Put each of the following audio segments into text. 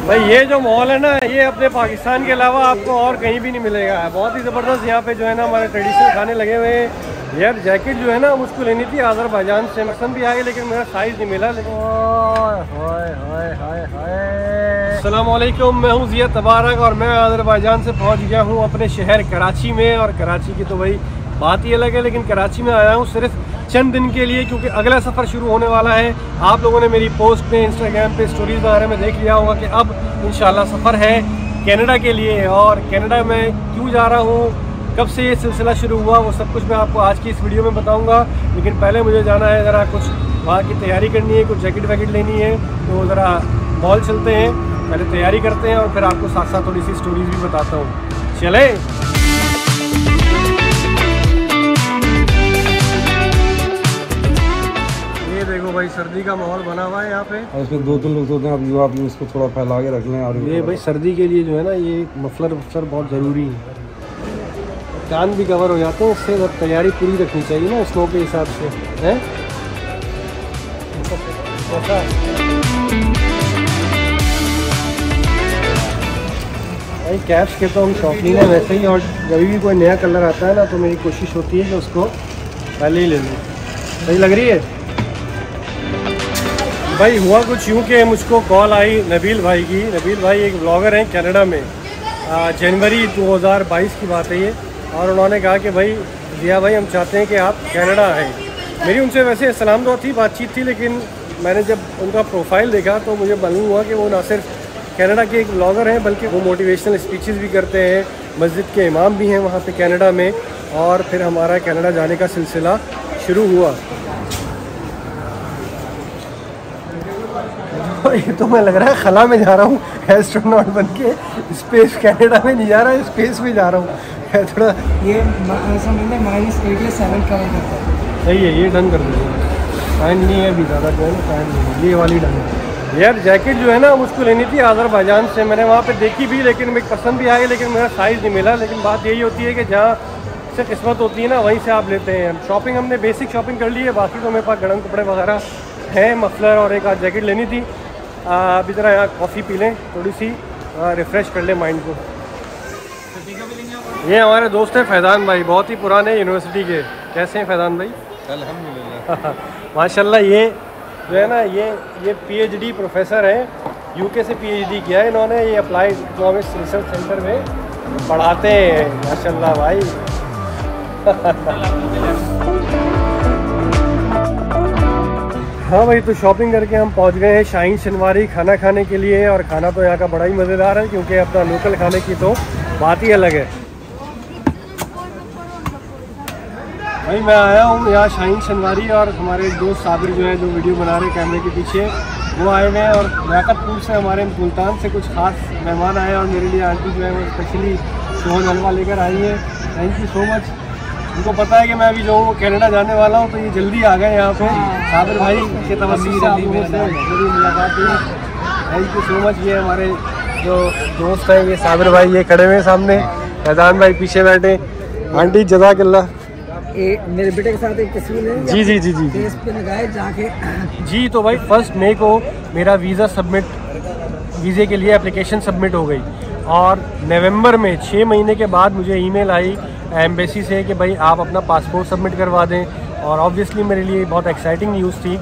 भाई ये जो मॉल है ना, ये अपने पाकिस्तान के अलावा आपको और कहीं भी नहीं मिलेगा। बहुत ही ज़बरदस्त यहाँ पे जो है ना हमारे ट्रेडिशनल खाने लगे हुए हैं। यार जैकेट जो है ना मुझको लेनी थी आज़रबाईजान से, पसंद भी आ गई लेकिन मेरा साइज़ नहीं मिला। अस्सलाम वालेकुम, मैं हूँ ज़िया तबारक और मैं आज़रबाईजान से पहुँच गया हूँ अपने शहर कराची में। और कराची की तो भाई बात ही अलग है, लेकिन कराची में आया हूँ सिर्फ चंद दिन के लिए, क्योंकि अगला सफ़र शुरू होने वाला है। आप लोगों ने मेरी पोस्ट पे, इंस्टाग्राम पे, स्टोरीज़ वगैरह में देख लिया होगा कि अब इंशाल्लाह सफ़र है कनाडा के लिए। और कनाडा में क्यों जा रहा हूँ, कब से ये सिलसिला शुरू हुआ, वो सब कुछ मैं आपको आज की इस वीडियो में बताऊँगा। लेकिन पहले मुझे जाना है, ज़रा कुछ वहाँ की तैयारी करनी है, कुछ जैकेट वैकेट लेनी है, तो ज़रा मॉल चलते हैं, पहले तैयारी करते हैं और फिर आपको साथ साथ थोड़ी सी स्टोरीज़ भी बताता हूँ। चले। देखो भाई सर्दी का माहौल बना हुआ है यहाँ पे, और इसमें 2-3 लोग होते हैं। अब आप इसको थोड़ा फैला के रख लें। और ये भाई सर्दी के लिए जो है ना ये मफलर बहुत ज़रूरी है। कान भी कवर हो जाते हैं इससे, जब तैयारी पूरी रखनी चाहिए ना स्नो के हिसाब से, हैं? भाई कैप्स के तो हम शौकीन है वैसे ही, और जब भी कोई नया कलर आता है ना तो मेरी कोशिश होती है कि उसको पहले ही ले लूँ। सही लग रही है भाई। हुआ कुछ यूँ कि मुझको कॉल आई नबील भाई की। नबील भाई एक ब्लॉगर हैं कनाडा में। जनवरी 2022 की बात है ये, और उन्होंने कहा कि भाई ज़िया भाई हम चाहते हैं कि आप कनाडा आएँ। मेरी उनसे वैसे सलाम दुआ थी, बातचीत थी, लेकिन मैंने जब उनका प्रोफाइल देखा तो मुझे मालूम हुआ कि वो ना सिर्फ कनाडा के एक ब्लॉगर हैं बल्कि वो मोटिवेशनल स्पीचेस भी करते हैं, मस्जिद के इमाम भी हैं वहाँ पे कनाडा में। और फिर हमारा कनाडा जाने का सिलसिला शुरू हुआ। ये तो मैं लग रहा है खला में जा रहा हूँ एस्ट्रोनॉट बन के। स्पेस कनाडा में नहीं जा रहा है, स्पेस में जा रहा हूँ थोड़ा। ये -8 कवर करता है। सही है, ये डन कर दीजिए। फैन नहीं है अभी ज़्यादा जो है ना, फैन नहीं है, ये वाली डन है। यार जैकेट जो है ना मुझको लेनी थी आज़रबाईजान से। मैंने वहाँ पे देखी भी, लेकिन मेरी पसंद भी आ गई, लेकिन मेरा साइज़ नहीं मिला। लेकिन बात यही होती है कि जहाँ से किस्मत होती है ना वहीं से आप लेते हैं। शॉपिंग हमने बेसिक शॉपिंग कर ली है, बाकी तो मेरे पास गर्म कपड़े वगैरह हैं, मफलर और एक आध जैकेट लेनी थी। अभी ज़रा यहाँ कॉफ़ी पी लें, थोड़ी सी रिफ़्रेश कर लें माइंड को। ये हमारे दोस्त हैं फैज़ान भाई, बहुत ही पुराने यूनिवर्सिटी के। कैसे हैं फैज़ान भाई? अल्हम्दुलिल्लाह माशाल्लाह। ये जो है ना ये PhD प्रोफेसर हैं, UK से PhD किया है इन्होंने। ये अप्लाइड इकोनॉमिक्स रिसर्च सेंटर में पढ़ाते हैं माशाल्लाह भाई। हाँ भाई, तो शॉपिंग करके हम पहुंच गए हैं शाहीन शनवारी खाना खाने के लिए। और खाना तो यहाँ का बड़ा ही मज़ेदार है, क्योंकि अपना लोकल खाने की तो बात ही अलग है। भाई मैं आया हूँ यहाँ शाहीन शनवारी, और हमारे दोस्त साबिर जो है जो वीडियो बना रहे कैमरे के पीछे, वो आए हुए हैं। और लियाकतपुर से हमारे मुल्तान से कुछ खास मेहमान आए, और मेरे लिए आंटी जो है वो स्पेशली सोहन हलवा लेकर आई है। Thank you so much. उनको पता है कि मैं अभी जो हूँ कनाडा जाने वाला हूँ, तो ये जल्दी आ गए यहाँ पे। साबिर भाई के तवज्जो से आप लोगों से मेरी मुलाकात हुई। Thank you so much. ये हमारे जो दोस्त हैं, ये साबिर भाई ये खड़े हुए हैं सामने, फैज़ान भाई पीछे बैठे। आंटी जज़ाकल्लाह। मेरे बेटे के साथ एक तस्वीर है। जी जी जी जी जी पे लगाए जाके जी। तो भाई 1 मई को मेरा वीज़े के लिए एप्लीकेशन सबमिट हो गई, और नवंबर में 6 महीने के बाद मुझे ईमेल आई एम्बेसी से कि भाई आप अपना पासपोर्ट सबमिट करवा दें। और ऑब्वियसली मेरे लिए बहुत एक्साइटिंग न्यूज़ थी,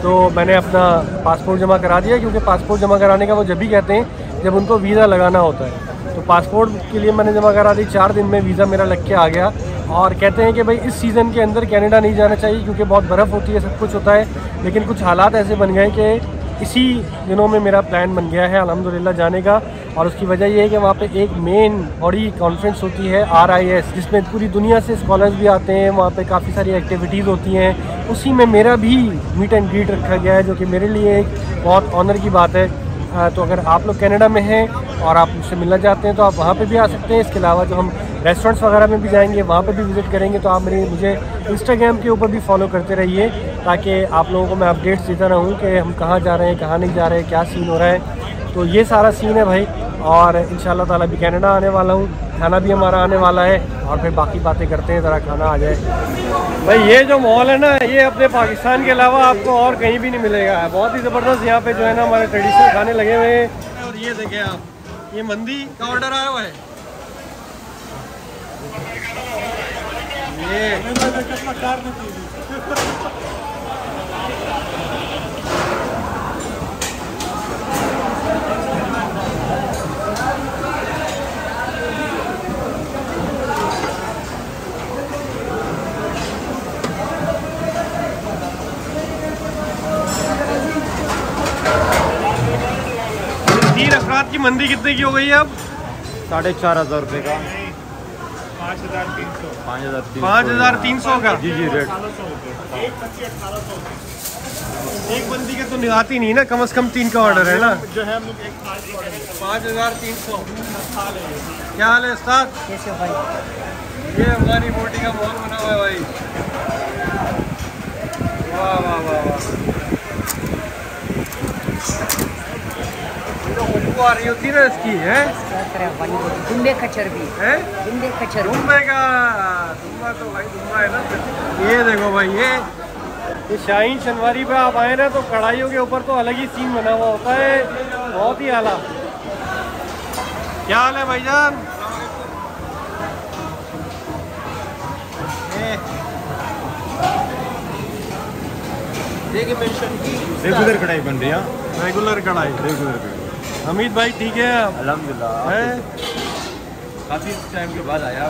तो मैंने अपना पासपोर्ट जमा करा दिया। क्योंकि पासपोर्ट जमा कराने का वो जब भी कहते हैं जब उनको वीज़ा लगाना होता है। तो पासपोर्ट के लिए मैंने जमा करा दी, 4 दिन में वीज़ा मेरा लग के आ गया। और कहते हैं कि भाई इस सीज़न के अंदर कनाडा नहीं जाना चाहिए, क्योंकि बहुत बर्फ़ होती है, सब कुछ होता है। लेकिन कुछ हालात ऐसे बन गए कि इसी दिनों में मेरा प्लान बन गया है अल्हम्दुलिल्लाह जाने का। और उसकी वजह ये है कि वहाँ पे एक मेन बड़ी कॉन्फ्रेंस होती है RIS, जिसमें पूरी दुनिया से स्कॉलर्स भी आते हैं। वहाँ पे काफ़ी सारी एक्टिविटीज़ होती हैं, उसी में मेरा भी मीट एंड ग्रीट रखा गया है, जो कि मेरे लिए एक बहुत ऑनर की बात है। तो अगर आप लोग कनाडा में हैं और आप मुझसे मिलना चाहते हैं तो आप वहाँ पे भी आ सकते हैं। इसके अलावा जो हम रेस्टोरेंट्स वगैरह में भी जाएंगे, वहाँ पे भी विज़िट करेंगे। तो आप मुझे इंस्टाग्राम के ऊपर भी फॉलो करते रहिए, ताकि आप लोगों को मैं अपडेट्स देता रहूँ कि हम कहाँ जा रहे हैं, कहाँ नहीं जा रहे हैं, क्या सीन हो रहा है। तो ये सारा सीन है भाई। और इंशाल्लाह ताला भी कनाडा आने वाला हूँ, खाना भी हमारा आने वाला है और फिर बाकी बातें करते हैं, ज़रा खाना आ जाए। भाई ये जो मॉल है ना, ये अपने पाकिस्तान के अलावा आपको और कहीं भी नहीं मिलेगा, बहुत ही ज़बरदस्त यहाँ पे जो है ना हमारे ट्रेडिशनल खाने लगे हुए हैं। और ये देखें आप, ये मंदी का ऑर्डर आया हुआ है, ये अफराद की मंदी कितने की हो गई है अब? 4,500 रुपये का। 5,300 का। जी जी रेट। एक बंदी के तो निगाती नहीं ना, कम से कम 3 का ऑर्डर है ना जो है। 5,300। क्या हाल है उस्ताद? कैसे हो भाई? ये हमारी बोटी का मॉल बना हुआ है भाई। वाह वाह वाह वाह। खुशबू आ रही होती है ना इसकी, है दुम्बे खच्चर भी है, दुम्बे खच्चर, दुम्बे का दुम्बा तो भाई दुम्बा है ना। ये देखो भाई, ये शाहीन शनवारी पे आप आए ना तो कढ़ाइयों के ऊपर तो अलग ही सीन बना हुआ होता है, बहुत ही आला। क्या हाल है भाईजान? रेगुलर कढ़ाई बन रही है। रेगुलर कढ़ाई। हमीद भाई ठीक है? अल्हम्दुलिल्लाह। काफ़ी टाइम के बाद आया।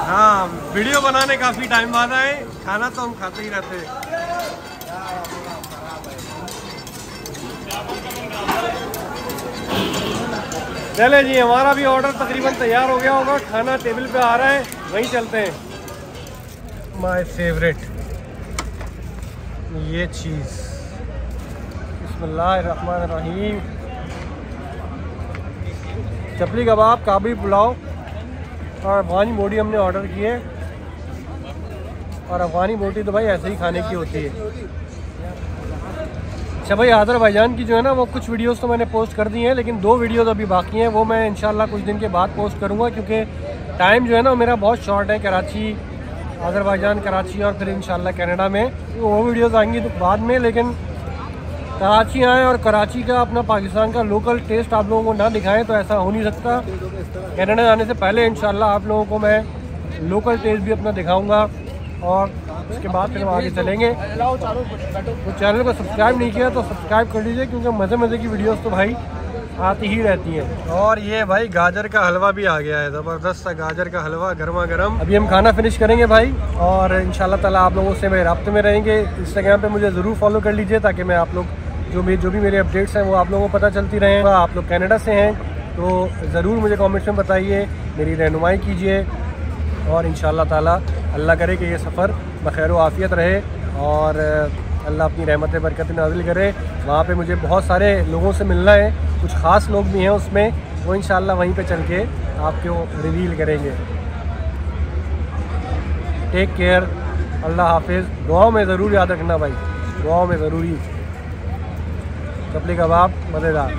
हाँ, वीडियो बनाने काफ़ी टाइम बाद आए, खाना तो हम खाते ही रहते हैं। चले जी, हमारा भी ऑर्डर तकरीबन तैयार हो गया होगा, खाना टेबल पे आ रहा है, वहीं चलते हैं। माय फेवरेट ये चीज़, बिस्मिल्लाहिर्रहमानिर्रहीम। चपली कबाब, काबुली पुलाव और अफ़गानी बोटी हमने ऑर्डर किए। और अफ़गानी बोटी तो भाई ऐसे ही खाने की होती है। अच्छा भाई, आदर भाईजान की जो है ना वो कुछ वीडियोस तो मैंने पोस्ट कर दी हैं, लेकिन 2 वीडियोस अभी बाकी हैं, वो मैं इंशाल्लाह कुछ दिन के बाद पोस्ट करूँगा, क्योंकि टाइम जो है ना मेरा बहुत शॉर्ट है। कराची, अज़रबैजान, कराची और फिर इंशाल्लाह कनाडा में तो वो वीडियोस आएंगी तो बाद में। लेकिन कराची आएँ और कराची का अपना पाकिस्तान का लोकल टेस्ट आप लोगों को ना दिखाएं तो ऐसा हो नहीं सकता। कनाडा आने से पहले इंशाल्लाह आप लोगों को मैं लोकल टेस्ट भी अपना दिखाऊंगा और उसके बाद फिर हम आगे चलेंगे। तो चैनल को सब्सक्राइब नहीं किया तो सब्सक्राइब कर लीजिए, क्योंकि मज़े मज़े की वीडियोस तो भाई आती ही रहती हैं। और ये भाई गाजर का हलवा भी आ गया है, ज़बरदस्त सा गाजर का हलवा गर्मा गर्म। अभी हम खाना फिनिश करेंगे भाई, और इंशाल्लाह ताला आप लोगों से मैं राब्ते में रहेंगे। इंस्टाग्राम पे मुझे ज़रूर फॉलो कर लीजिए, ताकि मैं आप लोग जो भी मेरे अपडेट्स हैं वो आप लोगों को पता चलती रहें। आप लोग कनाडा से हैं तो ज़रूर मुझे कमेंट्स में बताइए, मेरी रहनुमाई कीजिए, और इंशाल्लाह ताला अल्लाह करे कि ये सफ़र बखैर आफ़ियत रहे और अल्लाह अपनी रहमत बरकत नाज़िल करे। वहाँ पे मुझे बहुत सारे लोगों से मिलना है, कुछ ख़ास लोग भी हैं उसमें, वो इंशाल्लाह वहीं पे चल के आपको रिवील करेंगे। टेक केयर, अल्लाह हाफिज़। दुआओं में ज़रूर याद रखना भाई, दुआओं में ज़रूरी। चपली कबाब मज़ेदार।